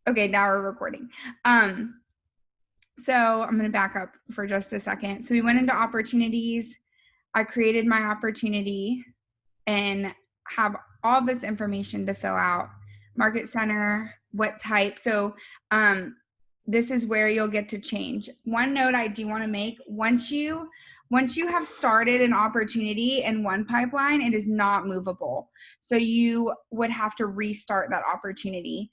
Okay, now we're recording. So I'm going to back up for just a second. So we went into opportunities. I created my opportunity and have all this information to fill out. Market center, what type. So this is where you'll get to change. One note I do want to make, once you have started an opportunity in one pipeline, it is not movable. So you would have to restart that opportunity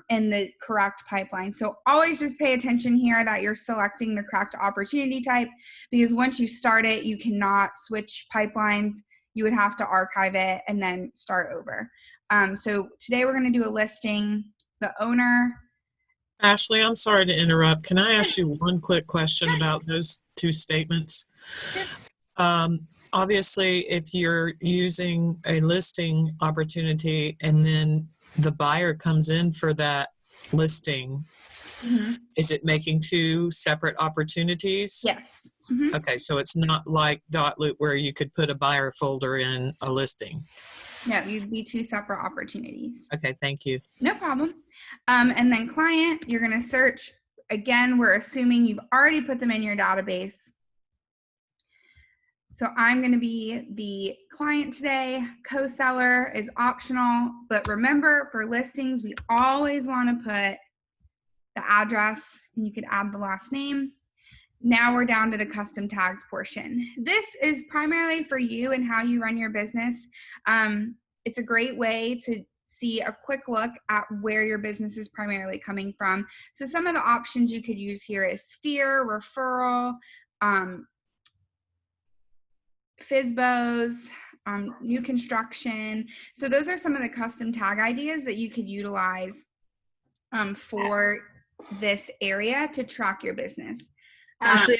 in the correct pipeline. So always just pay attention here that you're selecting the correct opportunity type, because once you start it, you cannot switch pipelines. You would have to archive it and then start over. So today we're going to do a listing, the owner. Ashley, I'm sorry to interrupt. Can I ask you one quick question about those two statements? Obviously, if you're using a listing opportunity and then the buyer comes in for that listing, is it making two separate opportunities? Yes. Okay, so it's not like Dotloop where you could put a buyer folder in a listing. No, you'd be two separate opportunities. Okay, thank you. No problem. And then client, you're going to search. Again, we're assuming you've already put them in your database. So I'm going to be the client today. Co-seller is optional, but remember, for listings, we always want to put the address, and you could add the last name. Now we're down to the custom tags portion. This is primarily for you and how you run your business. It's a great way to see a quick look at where your business is primarily coming from. So some of the options you could use here is sphere, referral, FSBOs, new construction. So those are some of the custom tag ideas that you could utilize for this area to track your business. Ashley,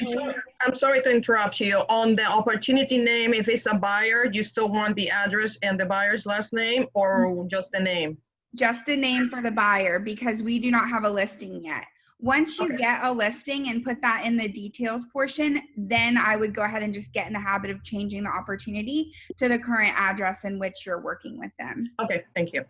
I'm sorry to interrupt you. On the opportunity name, if it's a buyer, you still want the address and the buyer's last name, or just the name? Just the name for the buyer, because we do not have a listing yet. Once you get a listing and put that in the details portion, then I would go ahead and just get in the habit of changing the opportunity to the current address in which you're working with them. Okay, thank you.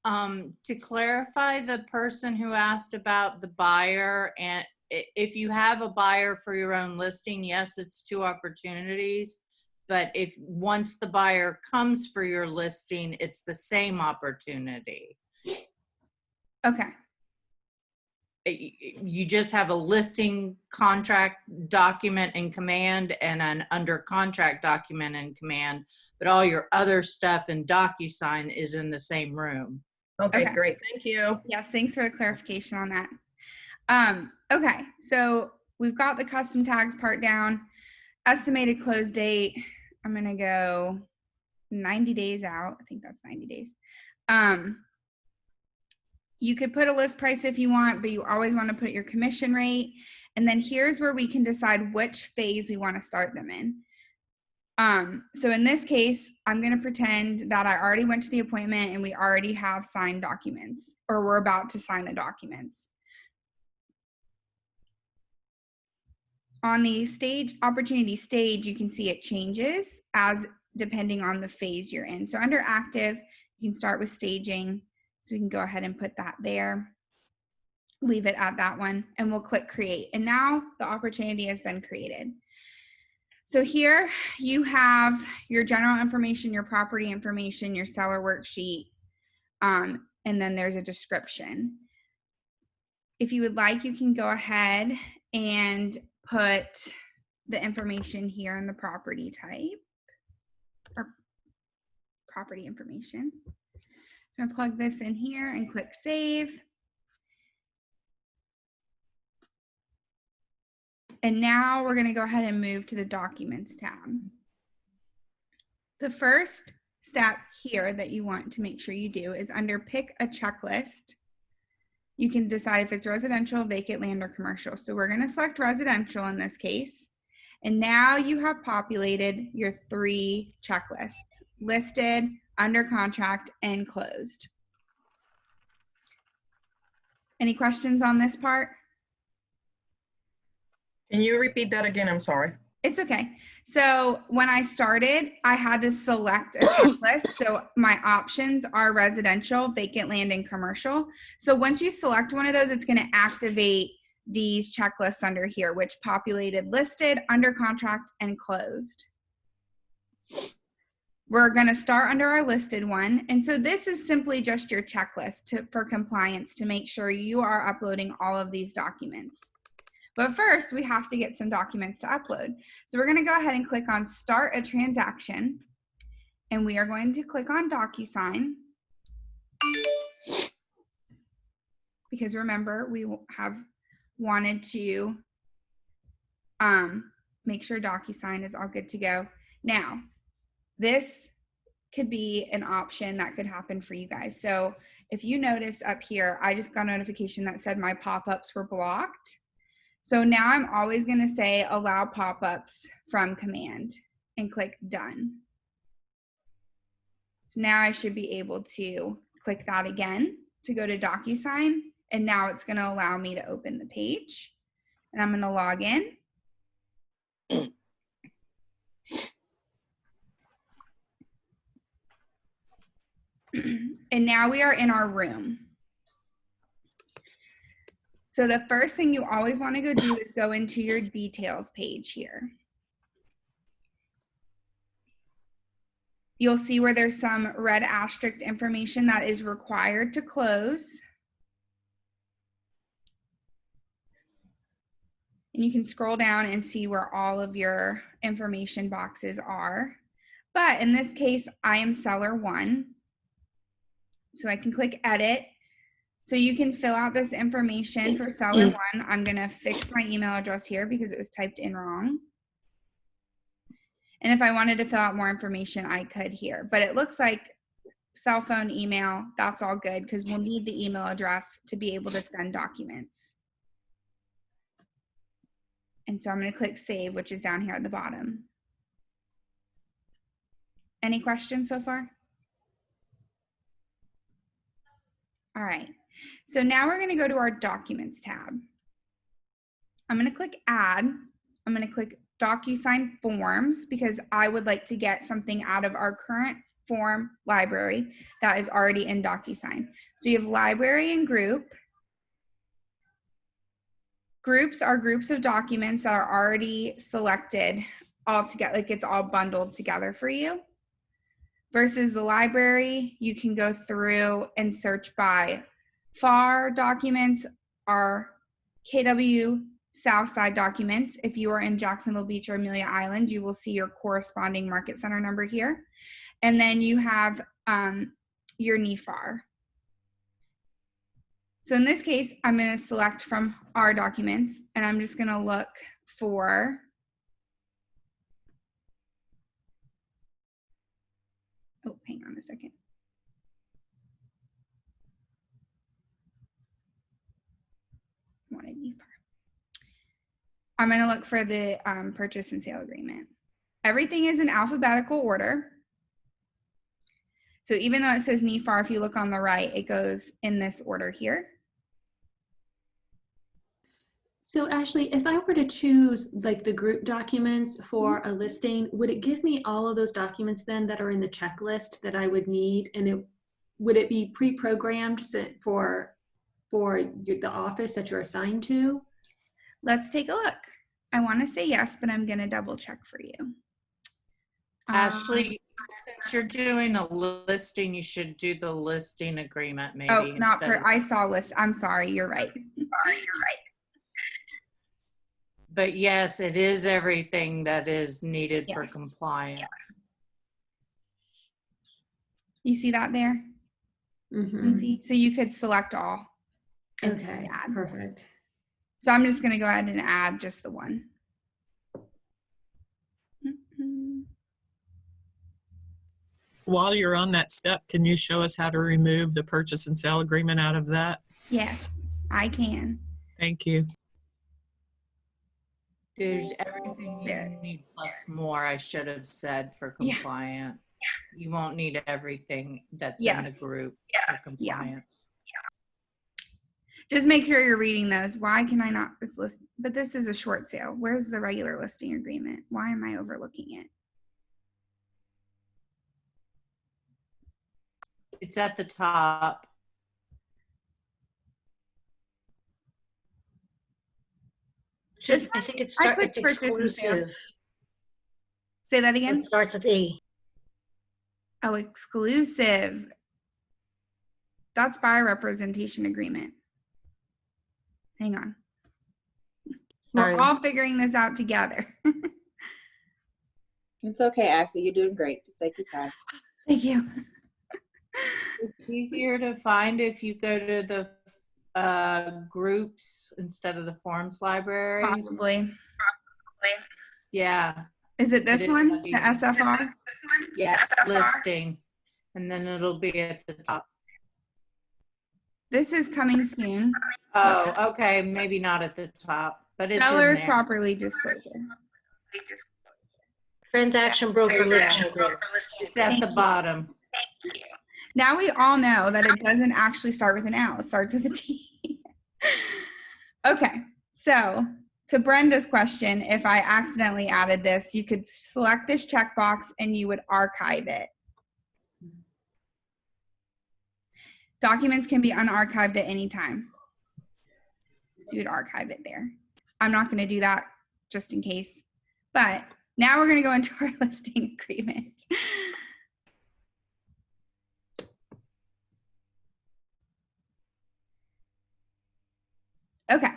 To clarify, the person who asked about the buyer, and if you have a buyer for your own listing, yes, it's two opportunities. But if once the buyer comes for your listing, it's the same opportunity. Okay. You just have a listing contract document in command and an under contract document in command, but all your other stuff in DouSign is in the same room. Okay, great. Thank you. Yes, thanks for the clarification on that. Okay, so we've got the custom tags part down. Estimated close date, I'm going to go 90 days out. I think that's 90 days. You could put a list price if you want, but you always want to put your commission rate. And then here's where we can decide which phase we want to start them in. So in this case, I'm going to pretend that I already went to the appointment and we already have signed documents, or we're about to sign the documents. On the stage, opportunity stage, you can see it changes as depending on the phase you're in. So under active, you can start with staging. So we can go ahead and put that there, leave it at that one, and we'll click create. And now the opportunity has been created. So here you have your general information, your property information, your seller worksheet, and then there's a description. If you would like, you can go ahead and put the information here in the property type or property information. I'm going to plug this in here and click save. And now we're going to go ahead and move to the documents tab. The first step here that you want to make sure you do is under pick a checklist. You can decide if it's residential, vacant land, or commercial. So we're going to select residential in this case. And now you have populated your 3 checklists: listed, under contract, and closed. Any questions on this part? Can you repeat that again? I'm sorry. It's okay. So when I started, I had to select a checklist. So my options are residential, vacant land, and commercial. So once you select one of those, it's going to activate these checklists under here, which populated listed, under contract, and closed. We're going to start under our listed one. And so this is simply just your checklist for compliance to make sure you are uploading all of these documents. But first, we have to get some documents to upload. So we're going to go ahead and click on Start a Transaction. And we are going to click on DouSign. Because remember, we have wanted to make sure DouSign is all good to go. Now, this could be an option that could happen for you guys. So if you notice up here, I just got a notification that said my pop-ups were blocked. So now I'm always going to say allow pop-ups from command and click done. So now I should be able to click that again to go to DouSign. And now it's going to allow me to open the page. And I'm going to log in. And now we are in our room. So the first thing you always want to go do is go into your details page here. You'll see where there's some red asterisk information that is required to close. And you can scroll down and see where all of your information boxes are. But in this case, I am seller 1. So I can click edit. So you can fill out this information for seller 1. I'm going to fix my email address here because it was typed in wrong. And if I wanted to fill out more information, I could here. But it looks like cell phone, email, that's all good because we'll need the email address to be able to send documents. And so I'm going to click save, which is down here at the bottom. Any questions so far? All right. So now we're going to go to our Documents tab. I'm going to click Add. I'm going to click DouSign Forms because I would like to get something out of our current form library that is already in DouSign. So you have Library and Group. Groups are groups of documents that are already selected all together, like it's all bundled together for you. Versus the library, you can go through and search by FAR documents are KW Southside documents. If you are in Jacksonville Beach or Amelia Island, you will see your corresponding market center number here. And then you have your NEFAR. So in this case, I'm going to select from our documents, and I'm just going to look for hang on a second. I'm going to look for the purchase and sale agreement. Everything is in alphabetical order. So even though it says NEFAR, if you look on the right, it goes in this order here. So Ashley, if I were to choose like the group documents for a listing, would it give me all of those documents then that are in the checklist that I would need? And would it be pre-programmed for the office that you're assigned to? Let's take a look. I want to say yes, but I'm going to double check for you. Ashley, since you're doing a listing, you should do the listing agreement maybe. Oh, not per, I saw list. I'm sorry. You're right. But yes, it is everything that is needed for compliance. Yes. You see that there? Mm-hmm. So you could select all. Okay, perfect. So I'm just going to go ahead and add just the one. While you're on that step, can you show us how to remove the purchase and sale agreement out of that? Yes, I can. Thank you. There's everything you need plus more, I should have said, for compliant. Yeah. You won't need everything that's in the group for compliance. Just make sure you're reading those. Why can I not, it's list, but this is a short sale. Where's the regular listing agreement? Why am I overlooking it? It's at the top. This I think I clicked it's purchase and sale. exclusive. Say that again? It starts with E. Oh, exclusive. That's buyer representation agreement. Hang on. Sorry. We're all figuring this out together. It's okay, Ashley. You're doing great. Just take your time. Thank you. It's easier to find if you go to the groups instead of the forms library. Probably. Yeah. Is it this is one? much The easier. SFR? Yes, listing. And then it'll be at the top. This is coming soon. Oh, okay. Maybe not at the top, but it's in Seller's there. properly disclosure. Transaction broker listing agreement. It's at the bottom. Now we all know that it doesn't actually start with an L. It starts with a T. Okay, so to Brenda's question, if I accidentally added this, you could select this checkbox and you would archive it. Documents can be unarchived at any time. So you'd archive it there. I'm not going to do that just in case. But now we're going to go into our listing agreement. Okay,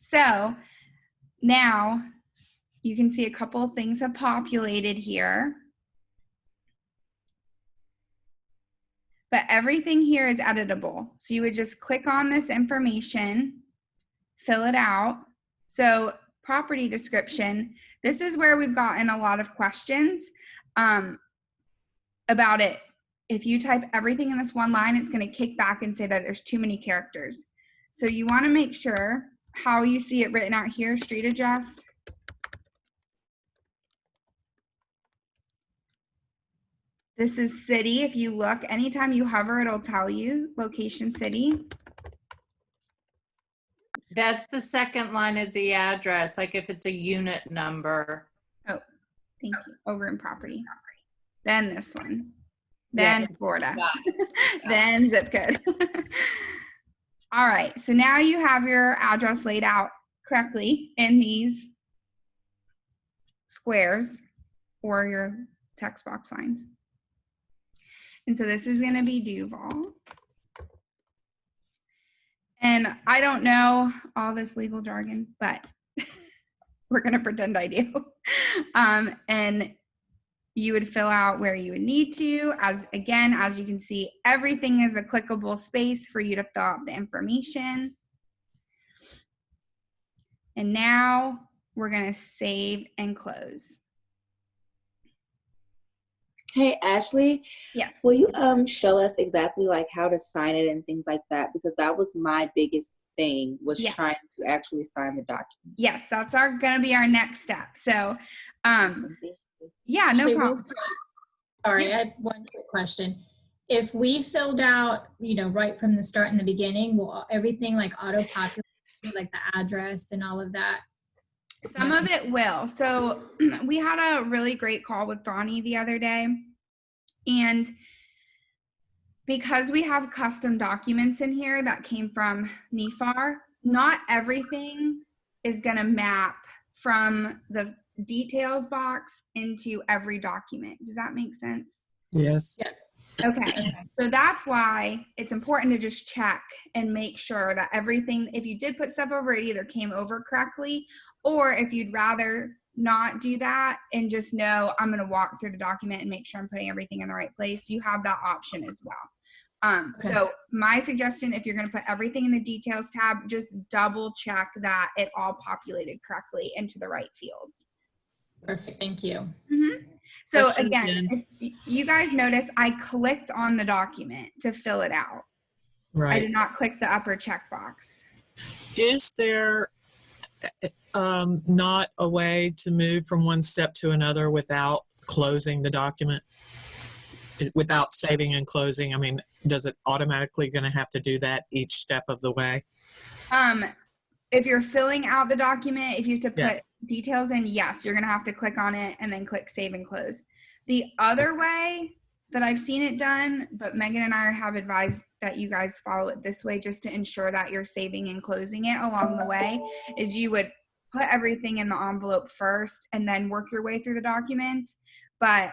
so now you can see a couple of things have populated here. But everything here is editable. So you would just click on this information, fill it out. So property description, this is where we've gotten a lot of questions about it. If you type everything in this one line, it's going to kick back and say that there's too many characters. So you want to make sure how you see it written out here, street address. This is city. If you look, anytime you hover, it'll tell you location city. That's the second line of the address, like if it's a unit number. Oh, thank you. Over in property. Then this one. Then Florida. Then zip code. All right. So now you have your address laid out correctly in these squares or your text box lines. And so this is going to be Duval. And I don't know all this legal jargon, but we're going to pretend I do. And you would fill out where you would need to. As you can see, everything is a clickable space for you to fill out the information. And now we're going to save and close. Hey, Ashley. Yes. Will you show us exactly like how to sign it and things like that? Because that was my biggest thing, was trying to actually sign the document. Yes, that's going to be our next step. So, yeah, no problem. Sorry, I have one quick question. If we filled out, right from the start in the beginning, will everything like auto-populate, like the address and all of that? Some of it will. So we had a really great call with Donnie the other day. And because we have custom documents in here that came from NIFAR, not everything is going to map from the details box into every document. Does that make sense? Yes. Okay. So that's why it's important to just check and make sure that everything, if you did put stuff over, it either came over correctly, or if you'd rather not do that and just know I'm going to walk through the document and make sure I'm putting everything in the right place, you have that option as well. So my suggestion, if you're going to put everything in the details tab, just double check that it all populated correctly into the right fields. Perfect. Thank you. Mm-hmm. So Question again, if you guys notice, I clicked on the document to fill it out. Right. I did not click the upper checkbox. Is there not a way to move from one step to another without closing the document? without saving and closing? I mean, does it automatically going to have to do that each step of the way? If you're filling out the document, if you have to put Yeah. details in, yes, you're going to have to click on it and then click save and close. The other way that I've seen it done, but Megan and I have advised that you guys follow it this way just to ensure that you're saving and closing it along the way, is you would put everything in the envelope first and then work your way through the documents. But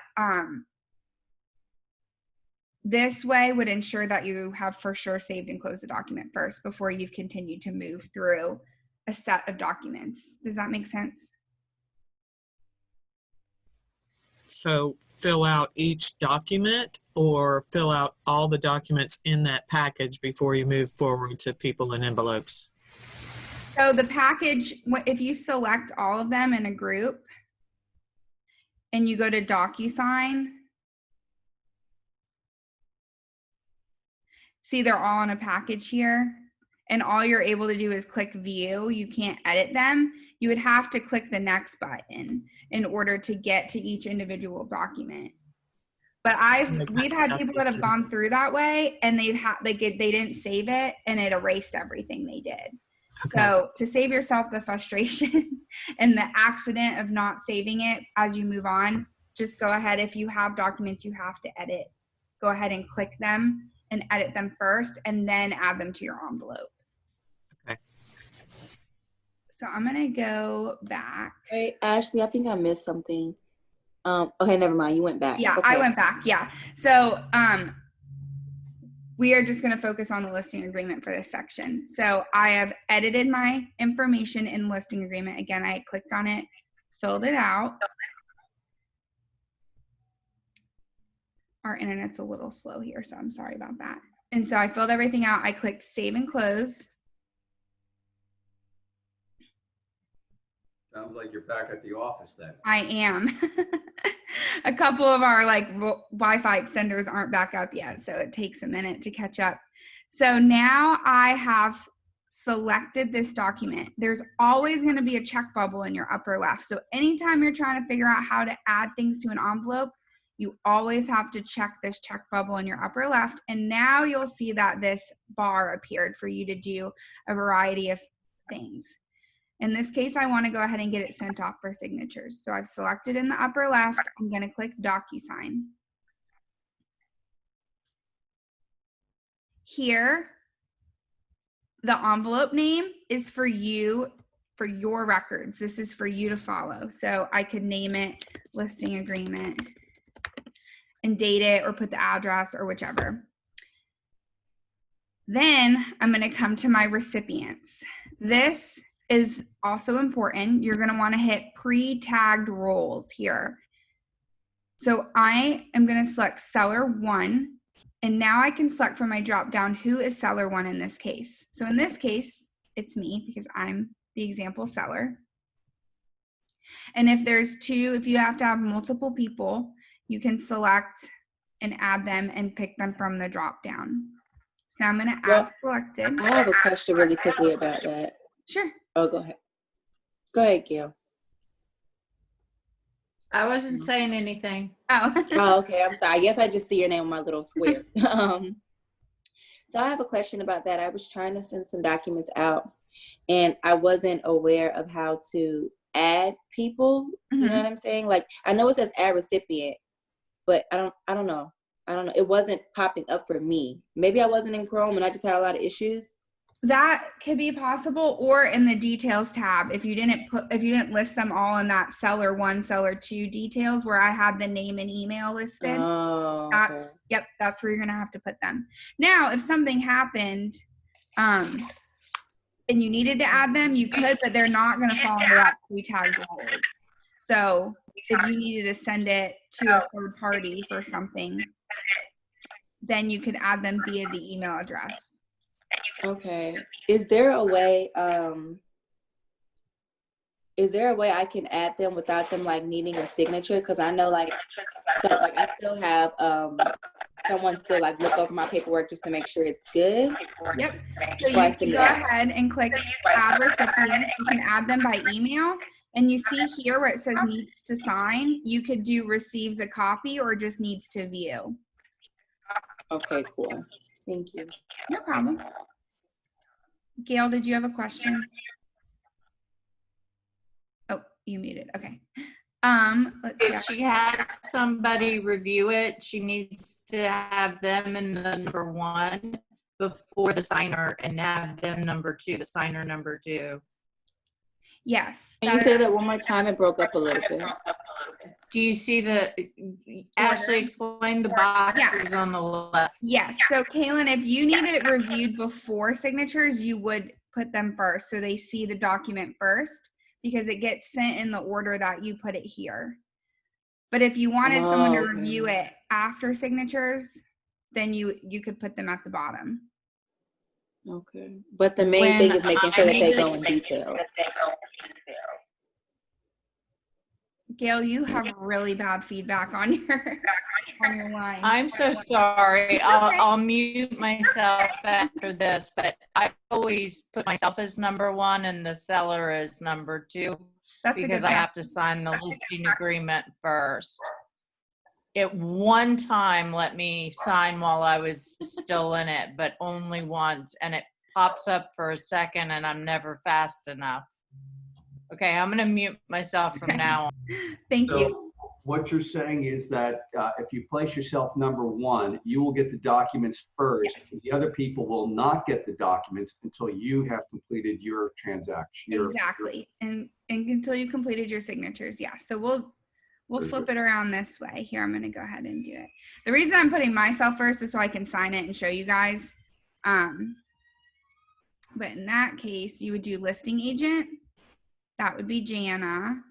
this way would ensure that you have for sure saved and closed the document first before you've continued to move through a set of documents. Does that make sense? So fill out each document or fill out all the documents in that package before you move forward to people in envelopes? So the package, if you select all of them in a group and you go to DouSign, see they're all in a package here, and all you're able to do is click view. You can't edit them. You would have to click the next button in order to get to each individual document. But we've had people that have gone through that way and they didn't save it and it erased everything they did. Okay. So to save yourself the frustration and the accident of not saving it as you move on, just go ahead. If you have documents you have to edit, go ahead and click them and edit them first and then add them to your envelope. Okay. So I'm gonna go back. Wait, Ashley, I think I missed something. Okay, never mind. You went back. Yeah, okay. I went back. Yeah. So we are just going to focus on the listing agreement for this section. So I have edited my information in listing agreement. Again, I clicked on it, filled it out. Our internet's a little slow here, so I'm sorry about that. And so I filled everything out. I clicked save and close. Sounds like you're back at the office then. I am. A couple of our Wi-Fi extenders aren't back up yet, so it takes a minute to catch up. So now I have selected this document. There's always going to be a check bubble in your upper left. So anytime you're trying to figure out how to add things to an envelope, you always have to check this check bubble in your upper left. And now you'll see that this bar appeared for you to do a variety of things. In this case, I want to go ahead and get it sent off for signatures. So I've selected in the upper left. I'm going to click DouSign. Here, the envelope name is for you, for your records. This is for you to follow. So I could name it listing agreement and date it or put the address or whichever. Then I'm going to come to my recipients. This is also important. You're going to want to hit pre-tagged roles here. So I am going to select seller 1, and now I can select from my drop down who is seller 1 in this case. So in this case, it's me because I'm the example seller. And if there's 2, if you have to have multiple people, you can select and add them and pick them from the drop down. So now I'm going to add selected. I have a question really quickly about that. Sure. Oh, go ahead. Go ahead, Gail. I wasn't saying anything. Oh. Oh, okay. I'm sorry. I guess I just see your name on my little square. So I have a question about that. I was trying to send some documents out, and I wasn't aware of how to add people. You know what I'm saying? Like, I know it says add recipient, but I don't know. It wasn't popping up for me. Maybe I wasn't in Chrome and I just had a lot of issues. That could be possible, or in the details tab, if you didn't list them all in that seller 1, seller 2 details where I had the name and email listed. Oh, okay. That's where you're gonna have to put them. Now, if something happened, and you needed to add them, you could, but they're not gonna fall into that pre-tagged roles. So if you needed to send it to a third party for something, then you could add them via the email address. Okay. Is there a way I can add them without them like needing a signature? Because I know I still have someone still like look over my paperwork just to make sure it's good. Yep. So you can go ahead and click add recipient. You can add them by email. And you see here where it says needs to sign, you could do receives a copy or just needs to view. Okay, cool. Thank you. No problem. Gail, did you have a question? Oh, you muted. Okay. Let's see. If she had somebody review it, she needs to have them in the number 1 before the signer and have them number 2, the signer number 2. Yes. Can you say that one more time? It broke up a little bit. Do you see the, Ashley explained the boxes on the left. Yes. So Kaylin, if you need it reviewed before signatures, you would put them first so they see the document first, because it gets sent in the order that you put it here. But if you wanted someone to review it after signatures, then you could put them at the bottom. Okay. But the main thing is making sure that they go in detail. Gail, you have really bad feedback on your line. I'm so sorry. I'll mute myself after this, but I always put myself as number 1 and the seller as number 2 because I have to sign the listing agreement first. It one time let me sign while I was still in it, but only once, and it pops up for a second and I'm never fast enough. Okay, I'm gonna mute myself from now on. Thank you. So what you're saying is that if you place yourself number 1, you will get the documents first. Yes. The other people will not get the documents until you have completed your transaction. Exactly. And until you completed your signatures. Yeah. So we'll flip it around this way. Here, I'm going to go ahead and do it. The reason I'm putting myself first is so I can sign it and show you guys. But in that case, you would do listing agent. That would be Jana,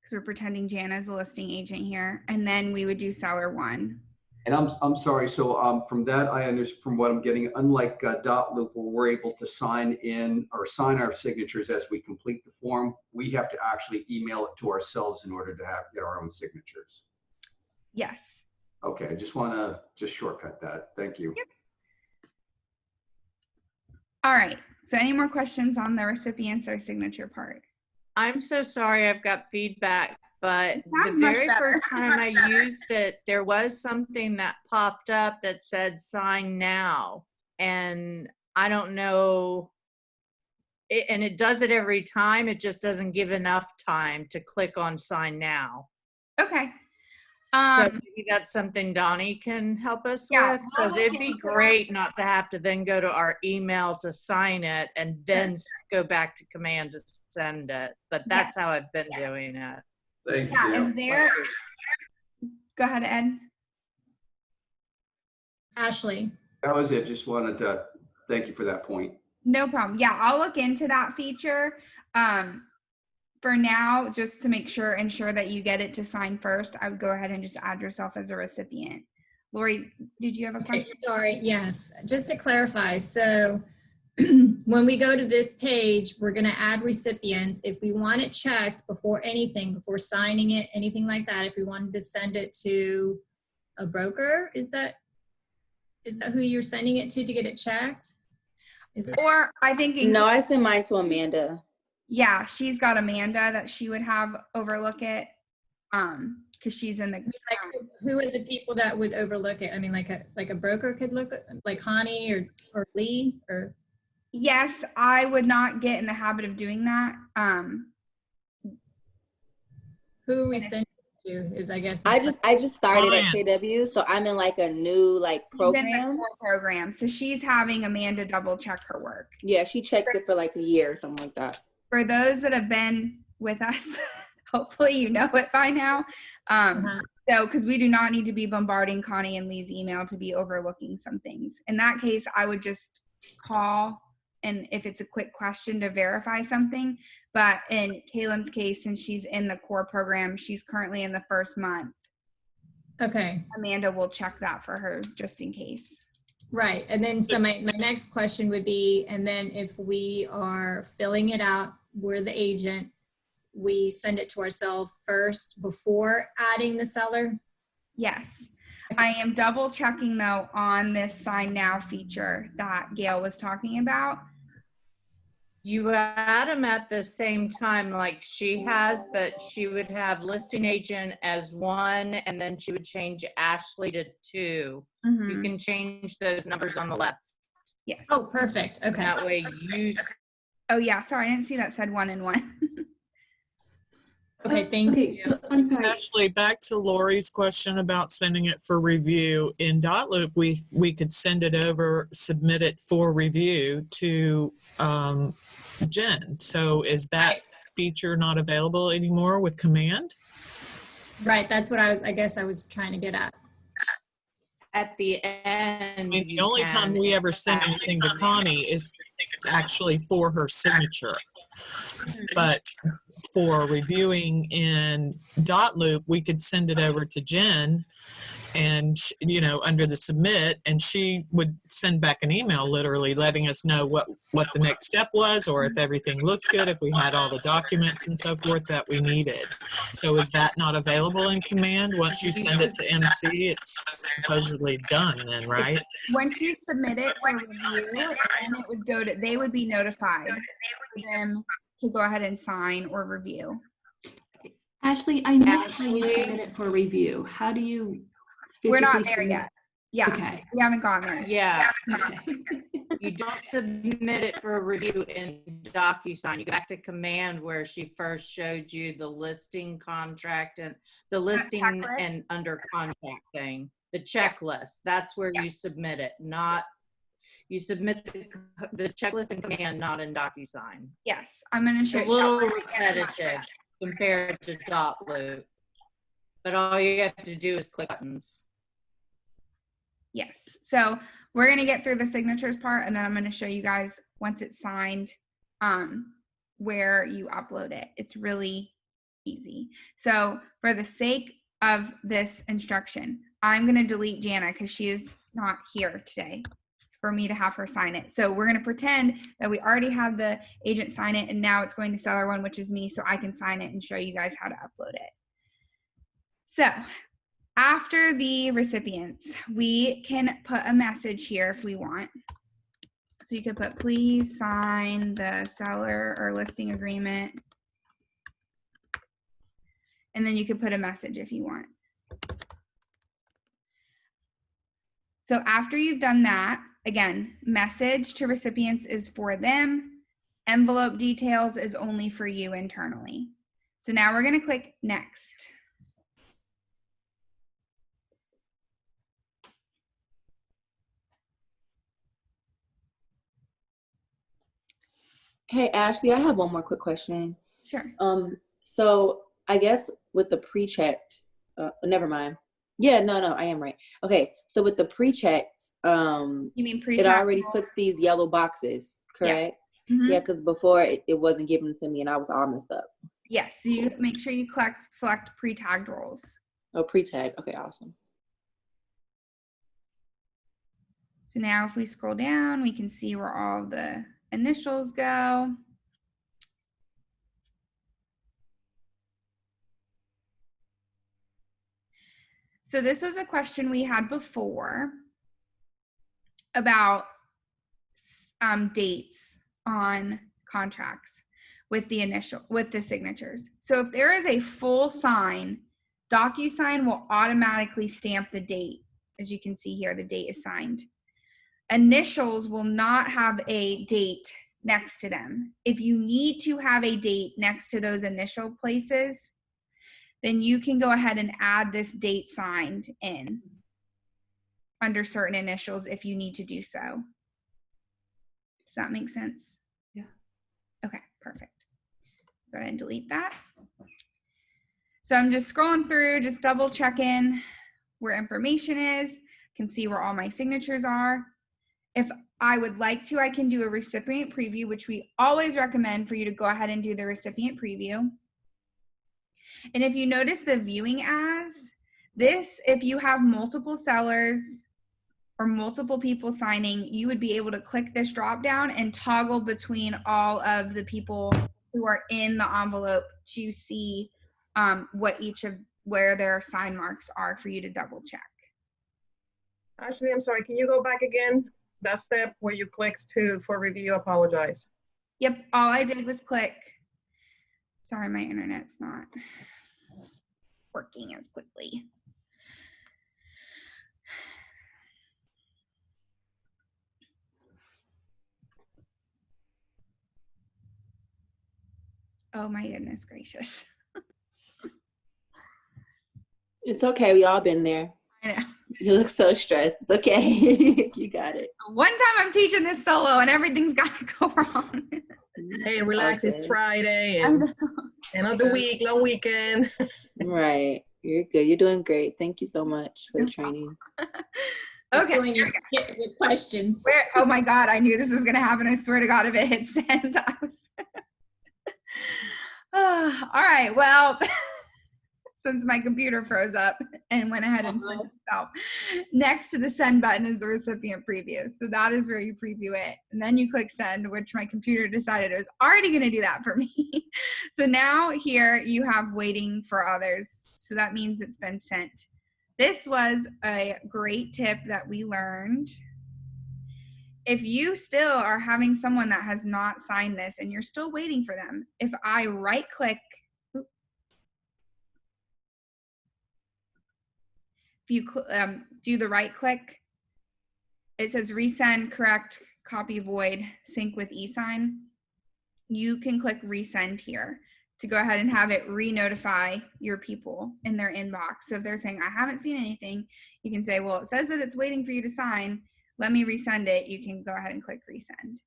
because we're pretending Jana's a listing agent here. And then we would do seller 1. And I'm sorry. So from that, I understand from what I'm getting, unlike Dot Loop, where we're able to sign in or sign our signatures as we complete the form, we have to actually email it to ourselves in order to get our own signatures. Yes. Okay. I just want to shortcut that. Thank you. Yep. All right. So any more questions on the recipients or signature part? I'm so sorry I've got feedback, but the very first time I used it, there was something that popped up that said sign now. And I don't know, and it does it every time. It just doesn't give enough time to click on sign now. Okay. So maybe that's something Donnie can help us with, because it'd be great not to have to then go to our email to sign it and then go back to command to send it. But that's how I've been doing it. Thank you. Yeah, is there, go ahead, Ed. Ashley. That was it. Just wanted to thank you for that point. No problem. Yeah, I'll look into that feature. For now, just to ensure that you get it to sign first, I would go ahead and just add yourself as a recipient. Lori, did you have a question? Sorry, yes. Just to clarify, so when we go to this page, we're going to add recipients. If we want it checked before before signing it, anything like that, if we wanted to send it to a broker, is that who you're sending it to get it checked? Or I think— No, I send mine to Amanda. Yeah, she's got Amanda that she would have overlook it, because she's in the— who are the people that would overlook it? I mean, like a broker could look at, like Connie or Lee or— Yes, I would not get in the habit of doing that. Who are we sending it to is, I guess. I just started at KW, so I'm in like a new program. She's in the core program, so she's having Amanda double check her work. Yeah, she checks it for like a year or something like that. For those that have been with us, hopefully you know it by now. So, because we do not need to be bombarding Connie and Lee's email to be overlooking some things. In that case, I would just call, and if it's a quick question, to verify something. But in Kaylin's case, since she's in the core program, she's currently in the first month. Okay. Amanda will check that for her just in case. Right. And then so my next question would be, and then if we are filling it out, we're the agent, we send it to ourselves first before adding the seller? Yes. I am double checking though on this sign now feature that Gail was talking about. You add them at the same time like she has, but she would have listing agent as 1, and then she would change Ashley to 2. You can change those numbers on the left. Yes. Oh, perfect. Okay. That way you, Oh yeah, sorry, I didn't see that said 1 and 1. Okay, thank Okay, you. so I'm sorry. Actually, back to Lori's question about sending it for review. In Dotloop, we could send it over, submit it for review to Jen. So is that feature not available anymore with Command? Right, that's what I guess I was trying to get at. at the end. I mean, the you only time can we ever send add- anything to Connie is actually for her signature. But for reviewing in Dotloop, we could send it over to Jen and, you know, under the submit, and she would send back an email literally letting us know what the next step was, or if everything looked good, if we had all the documents and so forth that we needed. So is that not available in Command? Once you send it to MC, it's supposedly done then, right? Once you submit it for review, then it would go to, they would be notified for them to go ahead and sign or review. Ashley, I missed how you submit it for review. How do you We're not physically there submit- yet. Yeah, Okay. we haven't gone there. Yeah, Okay. you don't submit it for review in DouSign. You go back to Command where she first showed you the listing contract and the listing checklist? and under contract thing, the checklist. That's where you submit it, not, you submit the checklist in Command, not in DouSign. Yes, I'm going to show A you. little repetitive compared to Dotloop, but all you have to do is click buttons. Yes. So we're going to get through the signatures part, and then I'm going to show you guys once it's signed, where you upload it. It's really easy. So for the sake of this instruction, I'm going to delete Jana because she is not here today. It's for me to have her sign it. So we're going to pretend that we already had the agent sign it, and now it's going to seller one, which is me, so I can sign it and show you guys how to upload it. So after the recipients, we can put a message here if we want. So you could put, please sign the seller or listing agreement. And then you could put a message if you want. So after you've done that, again, message to recipients is for them. Envelope details is only for you internally. So now we're going to click next. Hey, Ashley, I have one more quick question. Sure. So I guess with the pre-checked, never mind. Yeah, no, I am right. Okay, so with the pre-checked, You mean pre it already puts these yellow boxes, correct? Yeah. Mm-hmm. Yeah, because before it wasn't given to me and I was all messed up. Yes, so you make sure you select pre-tagged roles. Oh, pre-tag. Okay, awesome. So now if we scroll down, we can see where all the initials go. So this was a question we had before about dates on contracts with the signatures. So if there is a full sign, DocuSign will automatically stamp the date. As you can see here, the date is signed. Initials will not have a date next to them. If you need to have a date next to those initial places, then you can go ahead and add this date signed in under certain initials if you need to do so. Does that make sense? Yeah. Okay, perfect. Go ahead and delete that. So I'm just scrolling through, just double checking where information is, can see where all my signatures are. If I would like to, I can do a recipient preview, which we always recommend for you to go ahead and do the recipient preview. And if you notice the viewing as, this, if you have multiple sellers or multiple people signing, you would be able to click this drop down and toggle between all of the people who are in the envelope to see where their sign marks are for you to double check. Ashley, I'm sorry, can you go back again? That step where you clicked for review, apologize. Yep, all I did was click. Sorry, my internet's not working as quickly. Oh my goodness gracious. It's okay. We all been there. I know. You look so stressed. It's okay. You got it. One time I'm teaching this solo and everything's got to go wrong. Hey, relax. It's Okay. Friday I and know. end of the week, long weekend. Right. You're good. You're doing great. Thank you so much for the training. Okay. Feeling you hit with questions. Where? Oh my God, I knew this was going to happen. I swear to God, if it hit send, I was. All right. Well, since my computer froze up and went ahead and sent itself, next to the send button is the recipient preview. So that is where you preview it. And then you click send, which my computer decided it was already going to do that for me. So now here you have waiting for others. So that means it's been sent. This was a great tip that we learned. If you still are having someone that has not signed this and you're still waiting for them, if I right click, if you do the right click, it says resend, correct, copy, void, sync with eSign. You can click resend here to go ahead and have it re-notify your people in their inbox. So if they're saying, I haven't seen anything, you can say, well, it says that it's waiting for you to sign. Let me resend it. You can go ahead and click resend.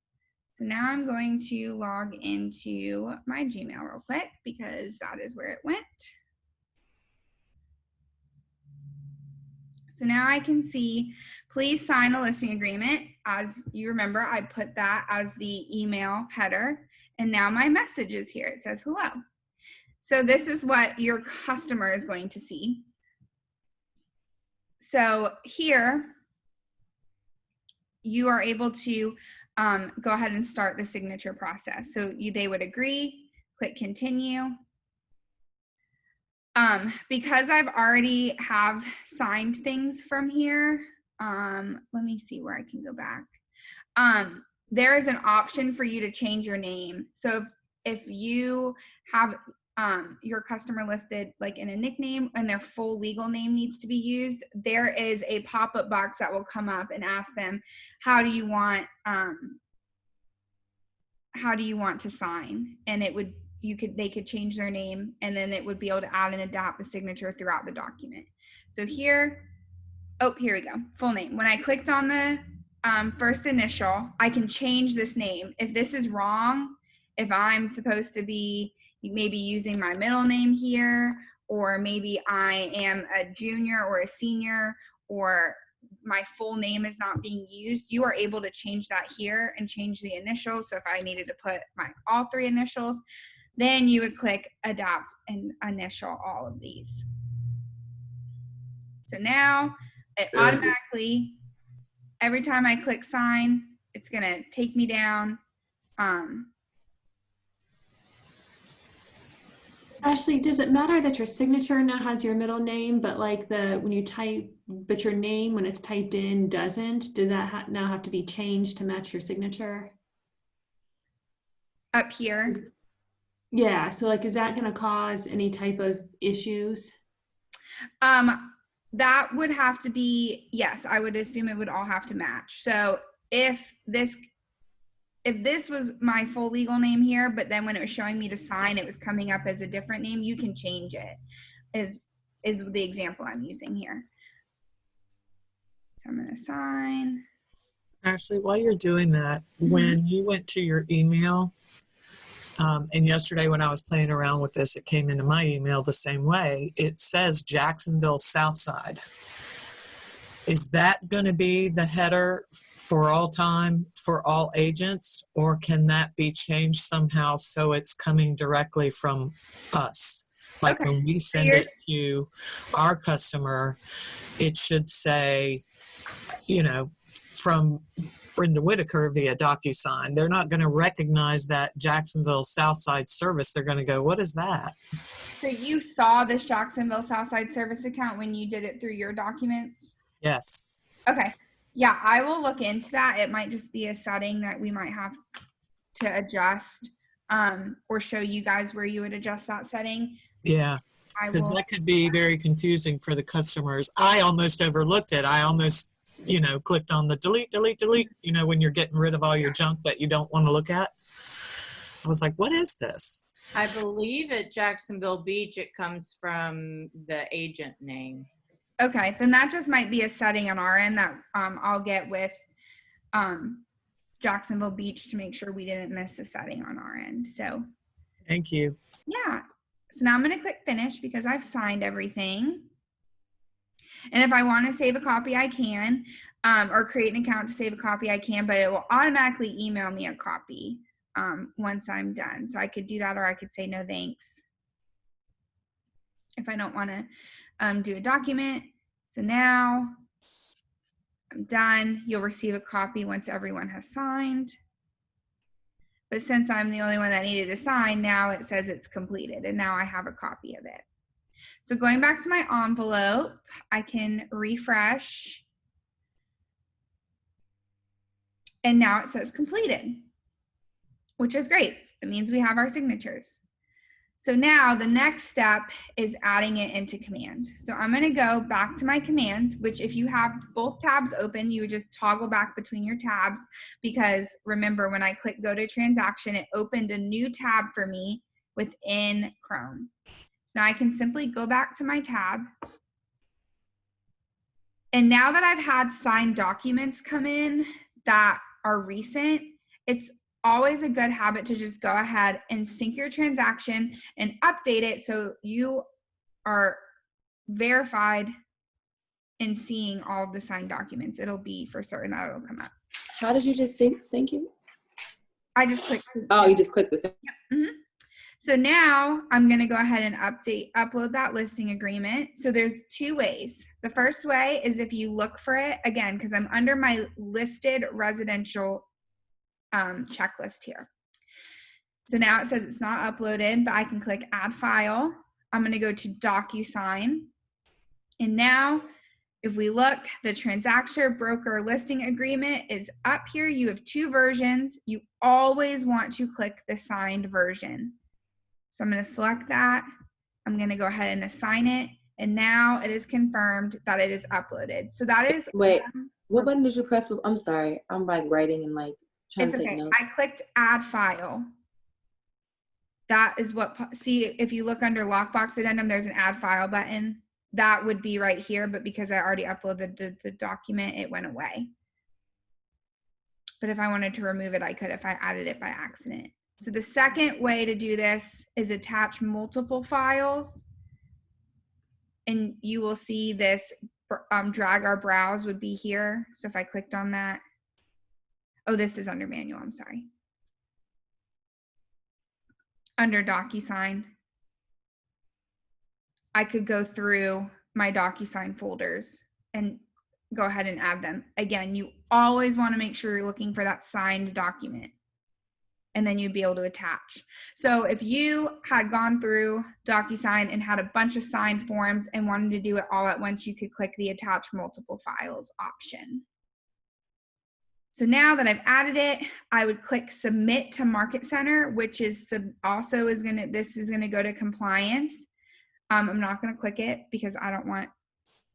So now I'm going to log into my Gmail real quick because that is where it went. So now I can see, please sign a listing agreement. As you remember, I put that as the email header. And now my message is here. It says hello. So this is what your customer is going to see. So here, you are able to go ahead and start the signature process. So they would agree, click continue. Because I've already have signed things from here, let me see where I can go back. There is an option for you to change your name. So if you have your customer listed like in a nickname and their full legal name needs to be used, there is a pop-up box that will come up and ask them, how do you want to sign? And it would, they could change their name and then it would be able to add and adapt the signature throughout the document. So here, oh, here we go, full name. When I clicked on the first initial, I can change this name. If this is wrong, if I'm supposed to be maybe using my middle name here, or maybe I am a junior or a senior, or my full name is not being used, you are able to change that here and change the initials. So if I needed to put all three initials, then you would click adapt and initial all of these. So now it automatically, every time I click sign, it's gonna take me down. Ashley, does it matter that your signature now has your middle name, but like when you type, but your name when it's typed in doesn't? Did that now have to be changed to match your signature? Up here. Yeah, so like, is that going to cause any type of issues? That would have to be, yes, I would assume it would all have to match. So if this was my full legal name here, but then when it was showing me to sign, it was coming up as a different name, you can change it, is the example I'm using here. So I'm going to sign. Ashley, while you're doing that, when you went to your email, and yesterday when I was playing around with this, it came into my email the same way. It says Jacksonville Southside. Is that going to be the header for all time for all agents, or can that be changed somehow so it's coming directly from us? Like when we send it to our customer, it should say, you know, from Brenda Whitaker via DouSign. They're not going to recognize that Jacksonville Southside service. They're going to go, what is that? So you saw this Jacksonville Southside service account when you did it through your documents? Yes. Okay. Yeah, I will look into that. It might just be a setting that we might have to adjust or show you guys where you would adjust that setting. Yeah, I because will. that could be very confusing for the customers. I almost overlooked it. I almost, clicked on the delete, delete, delete, when you're getting rid of all your junk that you don't want to look at. I was like, what is this? I believe at Jacksonville Beach, it comes from the agent name. Okay, then that just might be a setting on our end that I'll get with Jacksonville Beach to make sure we didn't miss a setting on our end. So Thank you. yeah. So now I'm going to click finish because I've signed everything. And if I want to save a copy, I can, or create an account to save a copy, I can, but it will automatically email me a copy once I'm done. So I could do that, or I could say no thanks if I don't want to do a document. So now I'm done. You'll receive a copy once everyone has signed. But since I'm the only one that needed to sign, now it says it's completed, and now I have a copy of it. So going back to my envelope, I can refresh. And now it says completed, which is great. It means we have our signatures. So now the next step is adding it into command. So I'm going to go back to my command, which if you have both tabs open, you would just toggle back between your tabs, because remember, when I click go to transaction, it opened a new tab for me within Chrome. So now I can simply go back to my tab. And now that I've had signed documents come in that are recent, it's always a good habit to just go ahead and sync your transaction and update it so you are verified in seeing all of the signed documents. It'll be for certain that it'll come up. How did you just thank you? I just clicked. Oh, you just clicked the same. Yep. Mm-hmm. So now I'm going to go ahead and upload that listing agreement. So there's two ways. The first way is if you look for it, again, because I'm under my listed residential checklist here. So now it says it's not uploaded, but I can click add file. I'm going to go to DouSign. And now if we look, the transaction broker listing agreement is up here. You have two versions. You always want to click the signed version. So I'm going to select that. I'm going to go ahead and assign it. And now it is confirmed that it is uploaded. So that is. Wait, what button did you press? I'm sorry. I'm like writing and like trying to take notes. I clicked add file. That is what, see, if you look under lockbox addendum, there's an add file button. That would be right here, but because I already uploaded the document, it went away. But if I wanted to remove it, I could if I added it by accident. So the second way to do this is attach multiple files. And you will see this drag our browse would be here. So if I clicked on that, oh, this is under manual, I'm sorry. Under DouSign, I could go through my DouSign folders and go ahead and add them. Again, you always want to make sure you're looking for that signed document, and then you'd be able to attach. So if you had gone through DouSign and had a bunch of signed forms and wanted to do it all at once, you could click the attach multiple files option. So now that I've added it, I would click submit to Market Center, which is also is gonna, this is gonna go to compliance. I'm not gonna click it because I don't want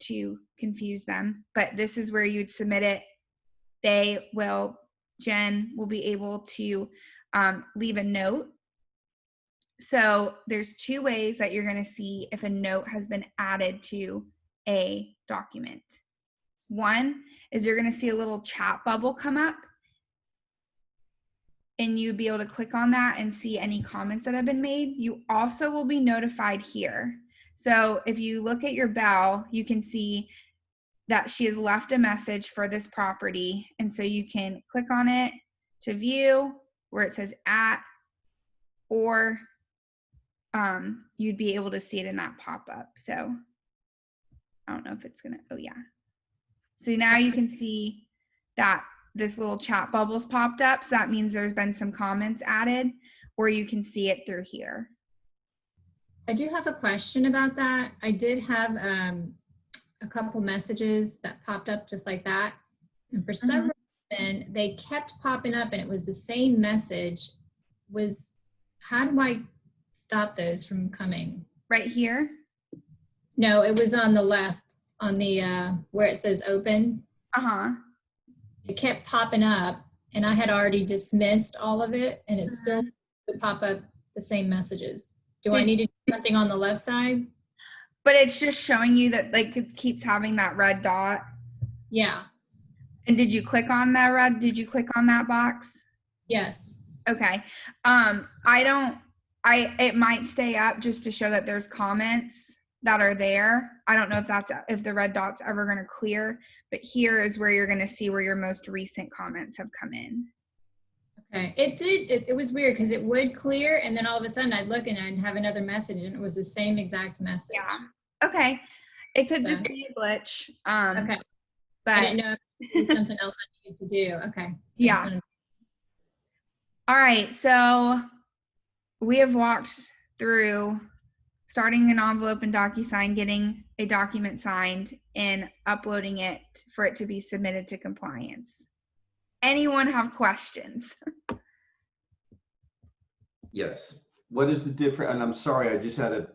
to confuse them, but this is where you'd submit it. They will, Jen will be able to leave a note. So there's two ways that you're gonna see if a note has been added to a document. One is you're gonna see a little chat bubble come up, and you'd be able to click on that and see any comments that have been made. You also will be notified here. So if you look at your bell, you can see that she has left a message for this property. And so you can click on it to view where it says at, or you'd be able to see it in that pop-up. So I don't know if it's gonna, oh yeah. So now you can see that this little chat bubbles popped up. So that means there's been some comments added, or you can see it through here. I do have a question about that. I did have a couple messages that popped up just like that. And for some reason, open, they kept popping up and it was the same message. How do I stop those from coming? Right here. No, it was on the left, on the where it says open. Uh-huh. It kept popping up and I had already dismissed all of it and it still would pop up the same messages. Do I need to do something on the left side? But it's just showing you that like it keeps having that red dot. Yeah. And did you click on that box? Yes. Okay. It might stay up just to show that there's comments that are there. I don't know if the red dot's ever going to clear, but here is where you're going to see where your most recent comments have come in. Okay. It was weird because it would clear and then all of a sudden I'd look and I'd have another message and it was the same exact message. Yeah. Okay. It could So- just be a glitch. Okay. But I didn't know if there was something else I needed to do. Okay. Yeah. All right. So we have walked through starting an envelope in DouSign, getting a document signed, and uploading it for it to be submitted to compliance. Anyone have questions? Yes. What is the difference? And I'm sorry, I just had a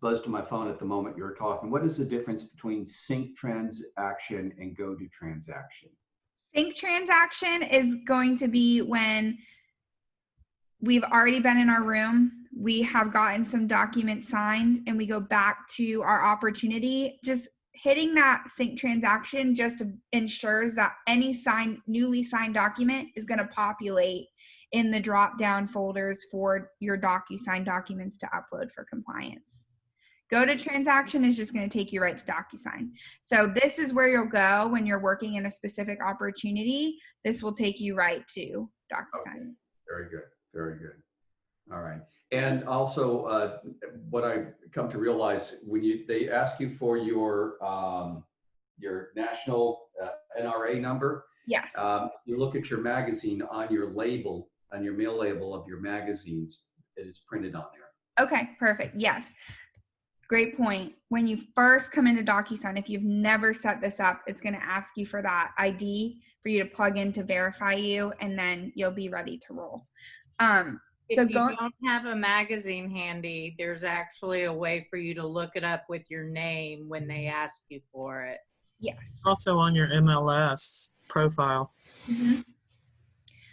buzz to my phone at the moment you were talking. What is the difference between sync transaction and go to transaction? Sync transaction is going to be when we've already been in our room, we have gotten some documents signed, and we go back to our opportunity. Just hitting that sync transaction just ensures that any newly signed document is going to populate in the drop-down folders for your DocuSign documents to upload for compliance. Go to transaction is just going to take you right to DocuSign. So this is where you'll go when you're working in a specific opportunity. This will take you right to DocuSign. Okay. Very good. Very good. All right. And also, what I come to realize when they ask you for your national NRA number, Yes. you look at your magazine on your label, on your mail label of your magazines, it is printed on there. Okay, perfect. Yes. Great point. When you first come into DocuSign, if you've never set this up, it's going to ask you for that ID for you to plug in to verify you, and then you'll be ready to roll. If you don't have a magazine handy, there's actually a way for you to look it up with your name when they ask you for it. Yes. Also on your MLS profile. Mm-hmm.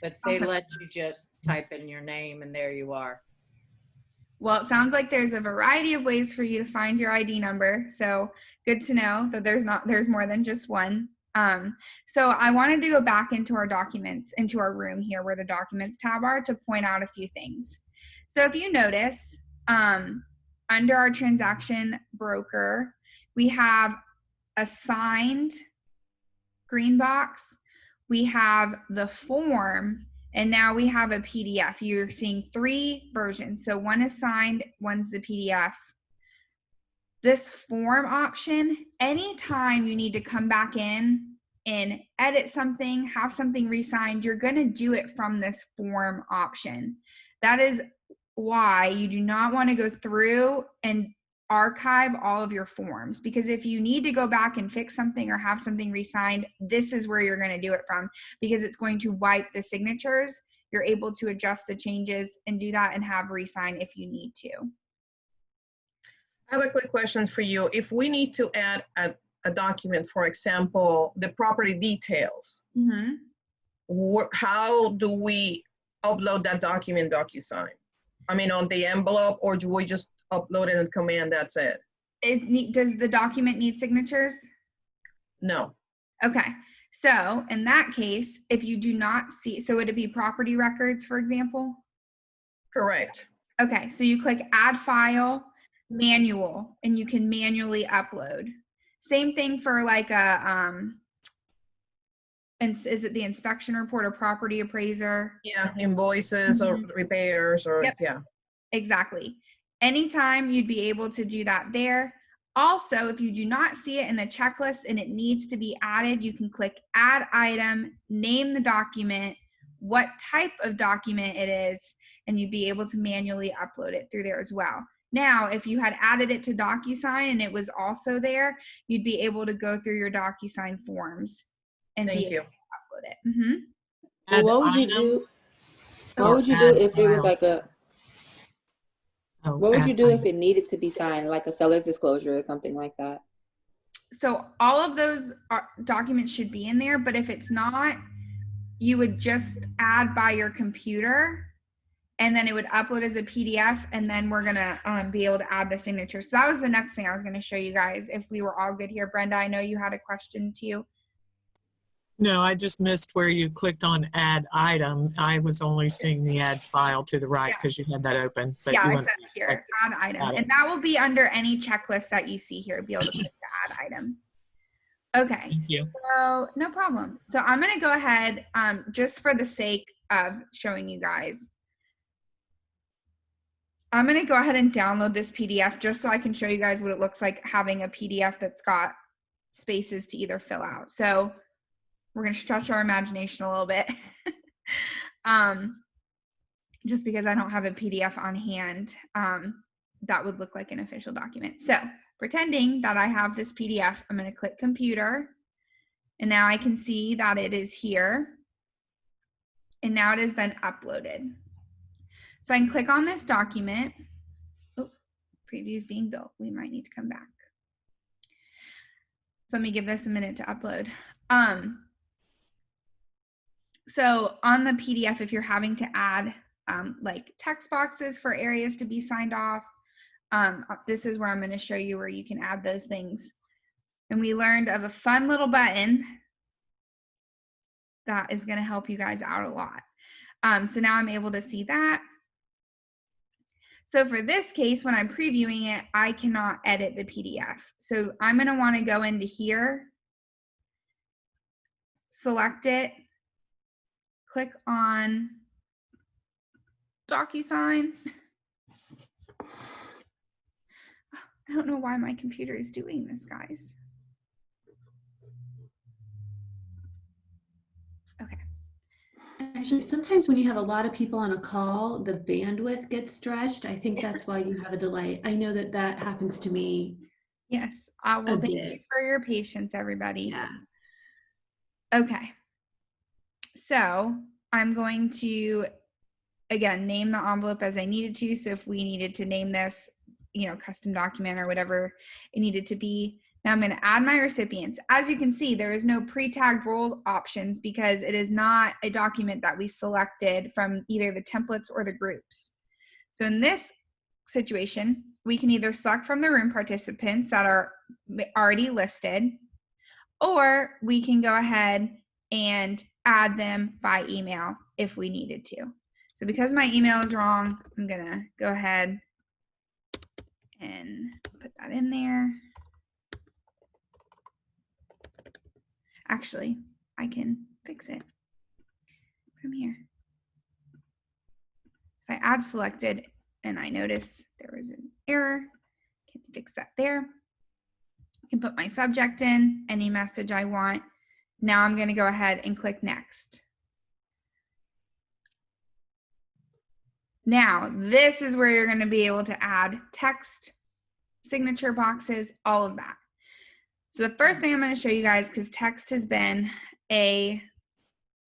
But they let you just type in your name and there you are. Well, it sounds like there's a variety of ways for you to find your ID number. So good to know that there's more than just one. So I wanted to go back into our documents, into our room here where the documents tab are, to point out a few things. So if you notice, under our transaction broker, we have a signed green box, we have the form, and now we have a PDF. You're seeing 3 versions. So one is signed, one's the PDF. This form option, anytime you need to come back in and edit something, have something re-signed, you're going to do it from this form option. That is why you do not want to go through and archive all of your forms, because if you need to go back and fix something or have something re-signed, this is where you're going to do it from, because it's going to wipe the signatures. You're able to adjust the changes and do that and have re-sign if you need to. I have a quick question for you. If we need to add a document, for example, the property details, how do we upload that document in DocuSign? I mean, on the envelope, or do we just upload it in command, that's it? Does the document need signatures? No. Okay. So in that case, if you do not see, so would it be property records, for example? Correct. Okay. So you click add file, manual, and you can manually upload. Same thing for like a, and is it the inspection report or property appraiser? Yeah, invoices or repairs or, yeah. Exactly. Anytime you'd be able to do that there. Also, if you do not see it in the checklist and it needs to be added, you can click add item, name the document, what type of document it is, and you'd be able to manually upload it through there as well. Now, if you had added it to DocuSign and it was also there, you'd be able to go through your DocuSign forms and be able to upload it. Mm-hmm. Well, Add what would you item do? What or would you do add if it was file? like a, Oh, what would add you do if item. it needed to be signed, like a seller's disclosure or something like that? So all of those documents should be in there, but if it's not, you would just add by your computer, and then it would upload as a PDF, and then we're gonna be able to add the signature. So that was the next thing I was gonna show you guys if we were all good here. Brenda, I know you had a question too. No, I just missed where you clicked on add item. I was only seeing the add file to the right because you had that open. But Yeah, you it's went up here, add item. Got it. And that will be under any checklist that you see here, be able to click the add item. Okay, Thank you. so no problem. So I'm gonna go ahead, just for the sake of showing you guys, I'm gonna go ahead and download this PDF just so I can show you guys what it looks like having a PDF that's got spaces to either fill out. So we're gonna stretch our imagination a little bit. Just because I don't have a PDF on hand that would look like an official document. So pretending that I have this PDF, I'm gonna click computer, and now I can see that it is here, and now it has been uploaded. So I can click on this document. Oh, preview is being built. We might need to come back. So let me give this a minute to upload. So on the PDF, if you're having to add like text boxes for areas to be signed off, this is where I'm going to show you where you can add those things. And we learned of a fun little button that is going to help you guys out a lot. So now I'm able to see that. So for this case, when I'm previewing it, I cannot edit the PDF. So I'm going to want to go into here, select it, click on DouSign. I don't know why my computer is doing this, guys. Okay. Actually, sometimes when you have a lot of people on a call, the bandwidth gets stretched. I think that's why you have a delay. I know that that happens to me. Yes. Well, thank you for your patience, everybody. Yeah. Okay. So I'm going to, again, name the envelope as I needed to. So if we needed to name this, you know, custom document or whatever it needed to be. Now I'm going to add my recipients. As you can see, there is no pre-tagged role options because it is not a document that we selected from either the templates or the groups. So in this situation, we can either select from the room participants that are already listed, or we can go ahead and add them by email if we needed to. So because my email is wrong, I'm going to go ahead and put that in there. Actually, I can fix it from here. If I add selected and I notice there was an error, I can fix that there. I can put my subject in, any message I want. Now I'm going to go ahead and click next. Now, this is where you're going to be able to add text, signature boxes, all of that. So the first thing I'm going to show you guys, because text has been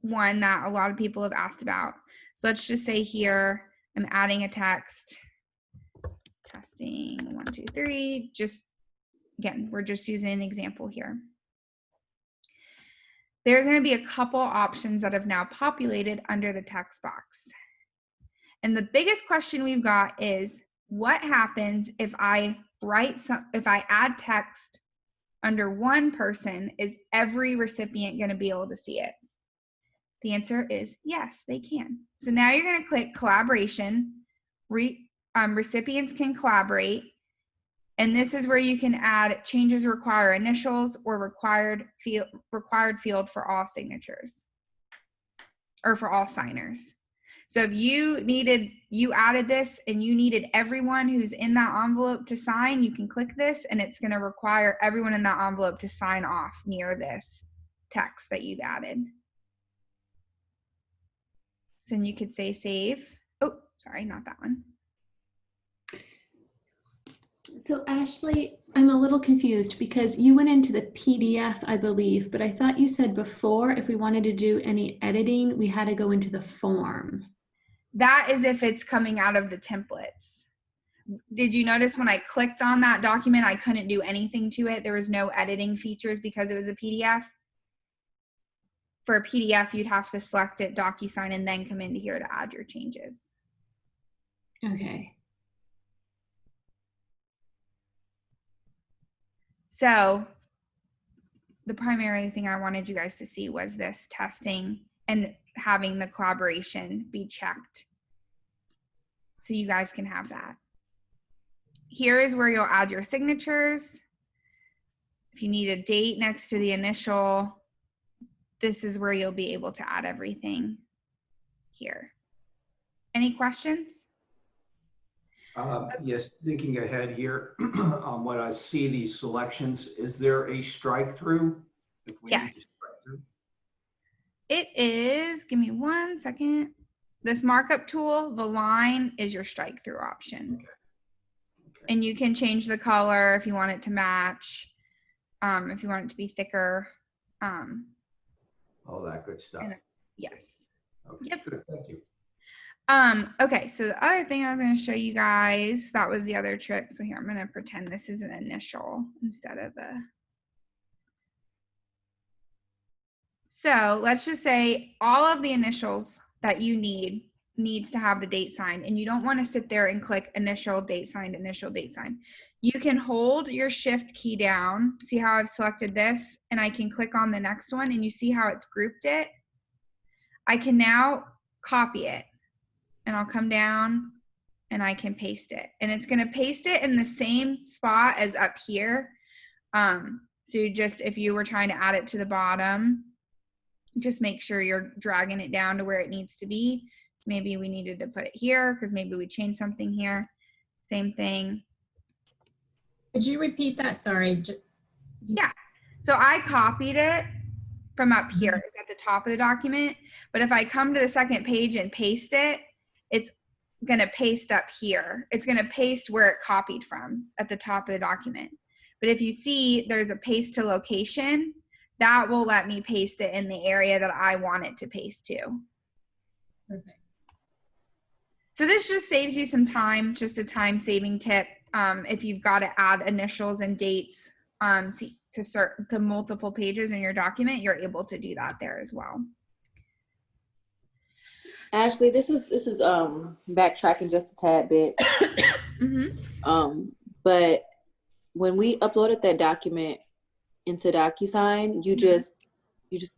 one that a lot of people have asked about. So let's just say here, I'm adding a text, testing 1, 2, 3. Just, again, we're just using an example here. There's going to be a couple options that have now populated under the text box. And the biggest question we've got is, what happens if I add text under one person? Is every recipient going to be able to see it? The answer is yes, they can. So now you're going to click collaboration. Recipients can collaborate. And this is where you can add changes require initials or required field for all signatures or for all signers. So if you added this and you needed everyone who's in that envelope to sign, you can click this and it's going to require everyone in that envelope to sign off near this text that you've added. So then you could say save. Oh, sorry, not that one. So Ashley, I'm a little confused because you went into the PDF, I believe, but I thought you said before if we wanted to do any editing, we had to go into the form. That is if it's coming out of the templates. Did you notice when I clicked on that document, I couldn't do anything to it? There was no editing features because it was a PDF. For a PDF, you'd have to select it, DouSign, and then come into here to add your changes. Okay. So the primary thing I wanted you guys to see was this testing and having the collaboration be checked. So you guys can have that. Here is where you'll add your signatures. If you need a date next to the initial, this is where you'll be able to add everything here. Any questions? Yes, thinking ahead here, when I see these selections, is there a strike through? Yes. It is, give me 1 second. This markup tool, the line is your strike through option. Okay. And you can change the color if you want it to match, if you want it to be thicker. All that good stuff. Yes. Okay, yep. Good, thank you. Okay, so the other thing I was going to show you guys, that was the other trick. So here, I'm going to pretend this is an initial instead of a. So let's just say all of the initials that you needs to have the date signed, and you don't want to sit there and click initial, date signed, initial, date signed. You can hold your shift key down. See how I've selected this, and I can click on the next one, and you see how it's grouped it. I can now copy it, and I'll come down and I can paste it, and it's going to paste it in the same spot as up here. So you just, if you were trying to add it to the bottom, just make sure you're dragging it down to where it needs to be. So maybe we needed to put it here because maybe we changed something here. Same thing. Could you repeat that? Sorry. Yeah. So I copied it from up here. It's at the top of the document. But if I come to the second page and paste it, it's going to paste up here. It's going to paste where it copied from at the top of the document. But if you see there's a paste to location, that will let me paste it in the area that I want it to paste to. Perfect. So this just saves you some time, just a time saving tip. If you've got to add initials and dates to multiple pages in your document, you're able to do that there as well. Ashley, this is backtracking just a tad bit. Mm-hmm. But when we uploaded that document into DouSign, you just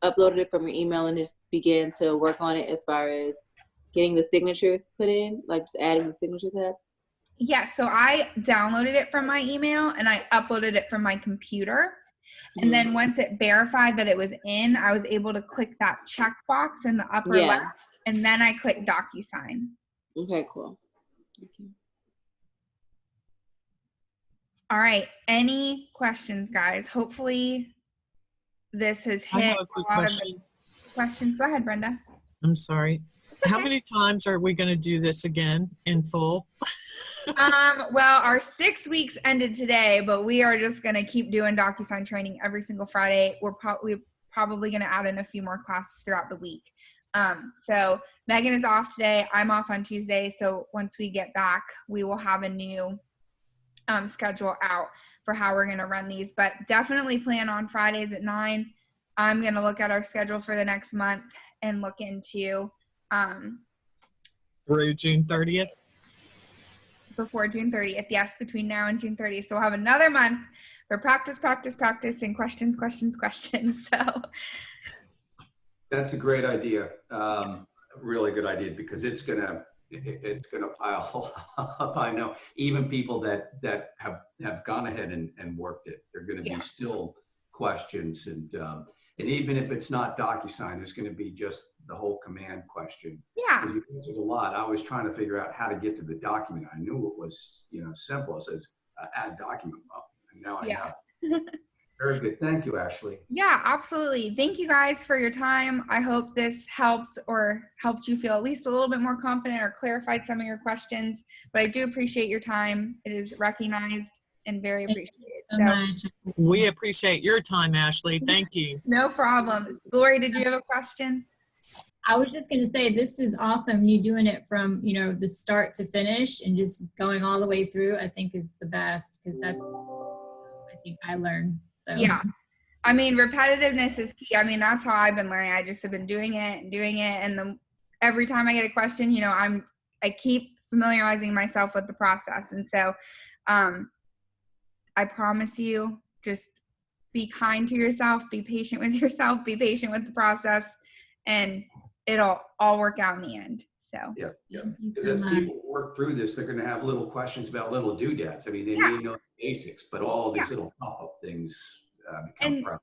uploaded it from your email and just began to work on it as far as getting the signatures put in, like just adding the signature tabs? Yeah, so I downloaded it from my email and I uploaded it from my computer. And then once it verified that it was in, I was able to click that checkbox in the upper left, and then I clicked DouSign. Okay, cool. Okay. All right, any questions, guys? Hopefully this has hit I have a quick question. Of the questions. Go ahead, Brenda. I'm sorry. How many times are we going to do this again in full? Well, our 6 weeks ended today, but we are just going to keep doing DouSign training every single Friday. We're probably going to add in a few more classes throughout the week. So Megan is off today. I'm off on Tuesday. So once we get back, we will have a new schedule out for how we're going to run these, but definitely plan on Fridays at 9. I'm going to look at our schedule for the next month and look into through June 30th. Before June 30th, yes, between now and June 30th. So we'll have another month for practice, and questions. So that's a great idea. Really good idea, because it's gonna pile up. I know even people that have gone ahead and worked it, they're going to be still questions, and even if it's not DouSign, there's going to be just the whole command question. Yeah. Because you answered a lot. I was trying to figure out how to get to the document. I knew it was, simple. It says add document. Well, and now I know. Very good. Thank you, Ashley. Yeah, absolutely. Thank you guys for your time. I hope this helped you feel at least a little bit more confident or clarified some of your questions. But I do appreciate your time. It is recognized and very Thank you appreciated. so So much. We appreciate your time, Ashley. Thank you. no problem. Lori, did you have a question? I was just going to say, this is awesome. You doing it from, the start to finish and just going all the way through, I think is the best, because that's, I think I learned. So Yeah. I mean, repetitiveness is key. I mean, that's how I've been learning. I just have been doing it and doing it. And every time I get a question, I keep familiarizing myself with the process. And so, I promise you, just be kind to yourself, be patient with yourself, be patient with the process, and it'll all work out in the end. So Yeah, yeah. thank you Because so as much. people work through this, they're going to have little questions about little doodads. I mean, they Yeah. may know the basics, but all these Yeah. little pop-up things become And prevalent.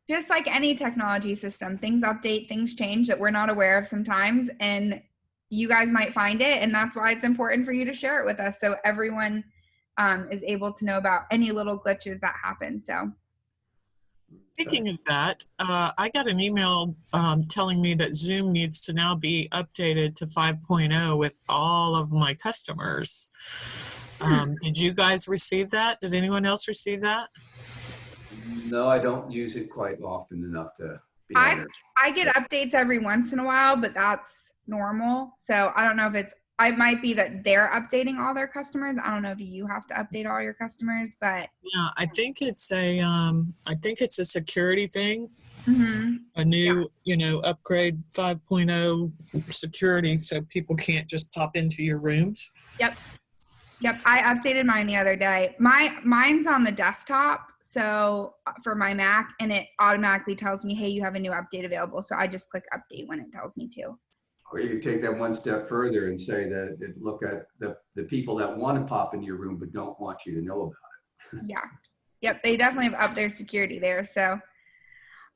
just like any technology system, things update, things change that we're not aware of sometimes, and you guys might find it, and that's why it's important for you to share it with us so everyone is able to know about any little glitches that happen. So Speaking of that, I got an email telling me that Zoom needs to now be updated to 5.0 with all of my customers. Did you guys receive that? Did anyone else receive that? No, I don't use it quite often enough to be I honest. get updates every once in a while, but that's normal. So I don't know if it might be that they're updating all their customers. I don't know if you have to update all your customers, but Yeah, I think it's a security thing. mhm. A new, upgrade 5.0 security, so people can't just pop into your rooms. Yep, I updated mine the other day. Mine's on the desktop, so for my Mac, and it automatically tells me, hey, you have a new update available. So I just click update when it tells me to. Or you take that one step further and say that look at the people that want to pop into your room but don't want you to know about it. Yeah. Yep, they definitely have upped their security there. So,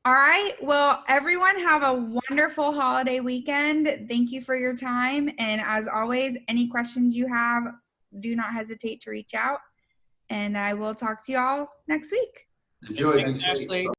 all right. Well, everyone have a wonderful holiday weekend. Thank you for your time. And as always, any questions you have, do not hesitate to reach out. And I will talk to you all next week. Enjoy. Thanks, Ashley.